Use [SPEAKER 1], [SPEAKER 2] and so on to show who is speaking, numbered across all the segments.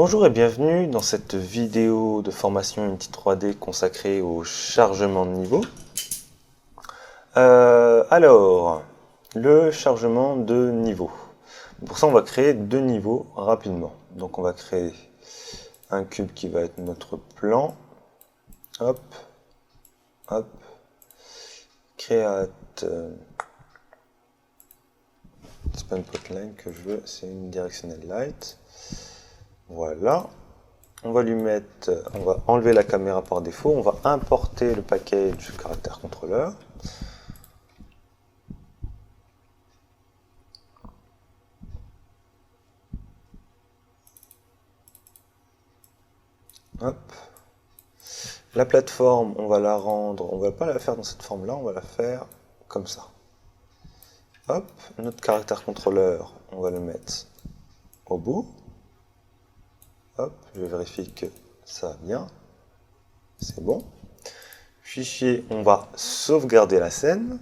[SPEAKER 1] Bonjour et bienvenue dans cette vidéo de formation Unity 3D consacrée au chargement de niveau. Alors, le chargement de niveau. Pour ça, on va créer deux niveaux rapidement. Donc, on va créer un cube qui va être notre plan. Hop, hop, create. C'est pas une plotline que je veux, c'est une directionnelle light. Voilà. On va lui mettre, on va enlever la caméra par défaut, on va importer le package caractère contrôleur. Hop. La plateforme, on va la rendre, on va pas la faire dans cette forme-là, on va la faire comme ça. Hop, notre caractère contrôleur, on va le mettre au bout. Hop, je vérifie que ça va bien. C'est bon. Fichier, on va sauvegarder la scène.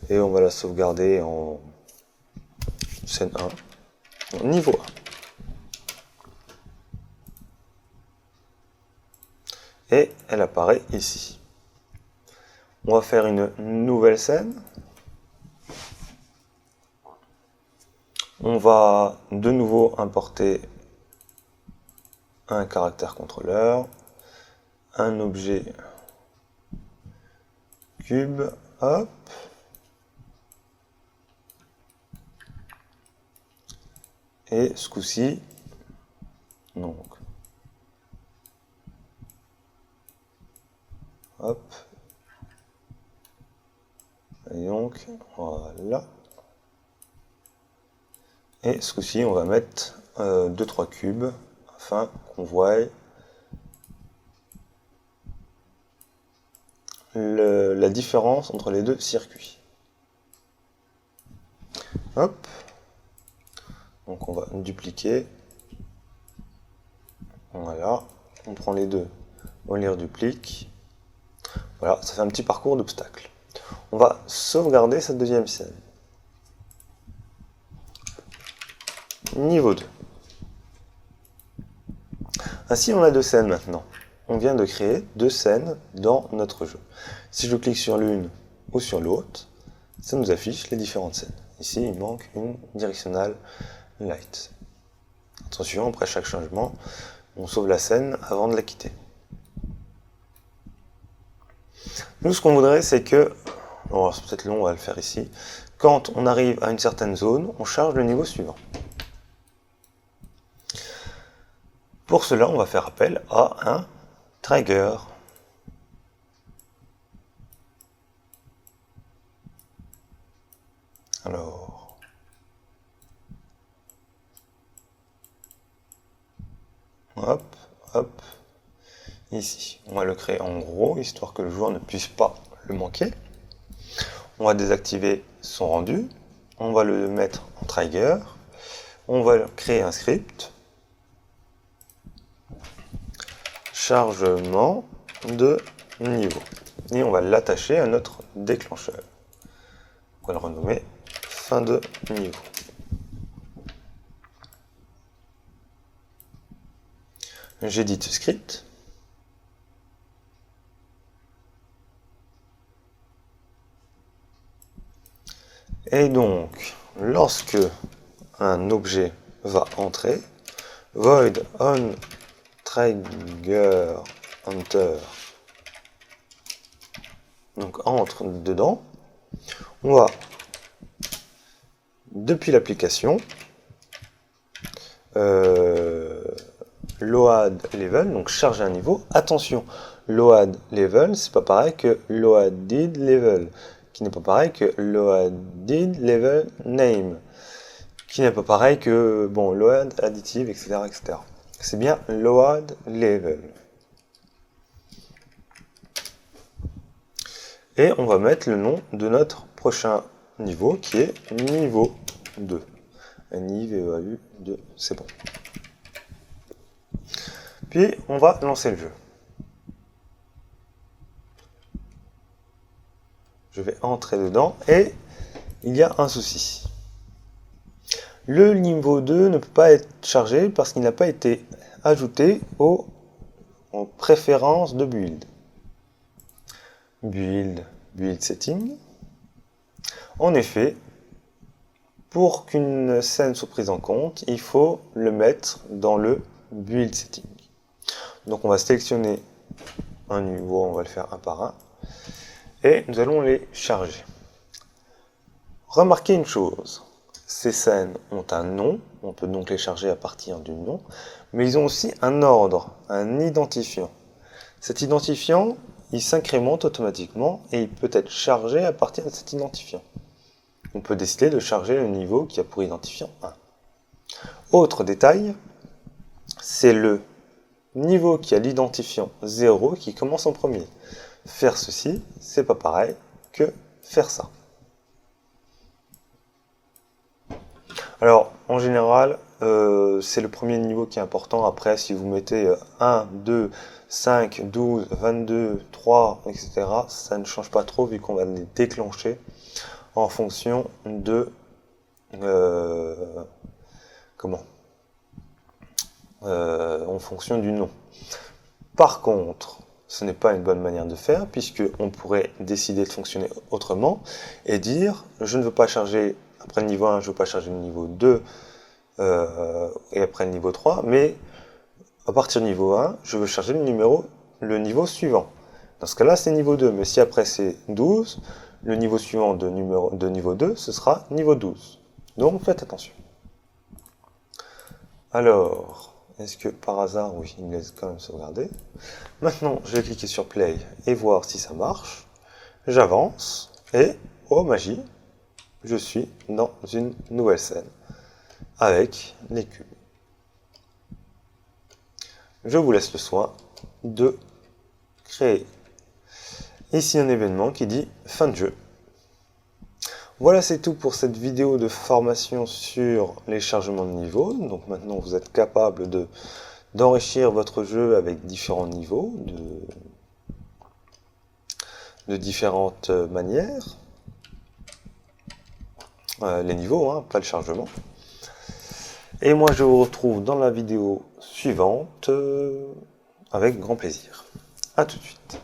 [SPEAKER 1] Et on va la sauvegarder en scène 1, niveau 1. Et elle apparaît ici. On va faire une nouvelle scène. On va de nouveau importer un caractère contrôleur, un objet cube, hop. Et ce coup-ci, donc, hop. Et donc, voilà. Et ce coup-ci, on va mettre 2-3 cubes afin qu'on voie la différence entre les deux circuits. Hop. Donc on va dupliquer. Voilà. On prend les deux, on les reduplique. Voilà, ça fait un petit parcours d'obstacles. On va sauvegarder cette deuxième scène. Niveau 2. Ainsi, on a deux scènes maintenant. On vient de créer deux scènes dans notre jeu. Si je clique sur l'une ou sur l'autre, ça nous affiche les différentes scènes. Ici, il manque une directionnelle light. Attention, après chaque changement, on sauve la scène avant de la quitter. Nous, ce qu'on voudrait, c'est que, bon, c'est peut-être long, on va le faire ici, quand on arrive à une certaine zone, on charge le niveau suivant. Pour cela, on va faire appel à un trigger. Alors, hop, hop, ici. On va le créer en gros, histoire que le joueur ne puisse pas le manquer. On va désactiver son rendu. On va le mettre en trigger. On va créer un script. Chargement de niveau. Et on va l'attacher à notre déclencheur. On va le renommer fin de niveau. J'édite ce script. Et donc, lorsque un objet va entrer, void on trigger enter, donc entre dedans, on va, depuis l'application, load level, donc charger un niveau. Attention, load level, c'est pas pareil que loaded level, qui n'est pas pareil que loaded level name, qui n'est pas pareil que, bon, load additive, etc., etc. C'est bien load level. Et on va mettre le nom de notre prochain niveau, qui est niveau 2. NIVEAU 2, c'est bon. Puis, on va lancer le jeu. Je vais entrer dedans et il y a un souci. Le niveau 2 ne peut pas être chargé parce qu'il n'a pas été ajouté aux préférences de build. Build setting. En effet, pour qu'une scène soit prise en compte, il faut le mettre dans le build setting. Donc on va sélectionner un niveau, on va le faire un par un, et nous allons les charger. Remarquez une chose, ces scènes ont un nom, on peut donc les charger à partir du nom, mais ils ont aussi un ordre, un identifiant. Cet identifiant, il s'incrémente automatiquement et il peut être chargé à partir de cet identifiant. On peut décider de charger le niveau qui a pour identifiant 1. Autre détail, c'est le niveau qui a l'identifiant 0 qui commence en premier. Faire ceci, c'est pas pareil que faire ça. Alors, en général, c'est le premier niveau qui est important. Après, si vous mettez 1, 2, 5, 12, 22, 3, etc., ça ne change pas trop vu qu'on va les déclencher en fonction de... en fonction du nom. Par contre, ce n'est pas une bonne manière de faire, puisqu'on pourrait décider de fonctionner autrement et dire, je ne veux pas charger, après le niveau 1, je ne veux pas charger le niveau 2 et après le niveau 3, mais à partir du niveau 1, je veux charger le niveau suivant. Dans ce cas-là, c'est niveau 2, mais si après c'est 12, le niveau suivant de niveau 2, ce sera niveau 12. Donc faites attention. Alors, est-ce que par hasard, oui, il me laisse quand même sauvegarder. Maintenant, je vais cliquer sur Play et voir si ça marche. J'avance et, oh magie, je suis dans une nouvelle scène avec les cubes. Je vous laisse le soin de créer ici un événement qui dit fin de jeu. Voilà, c'est tout pour cette vidéo de formation sur les chargements de niveau. Donc maintenant, vous êtes capable d'enrichir votre jeu avec différents niveaux, de différentes manières. Les niveaux, hein, pas le chargement. Et moi, je vous retrouve dans la vidéo suivante avec grand plaisir. À tout de suite.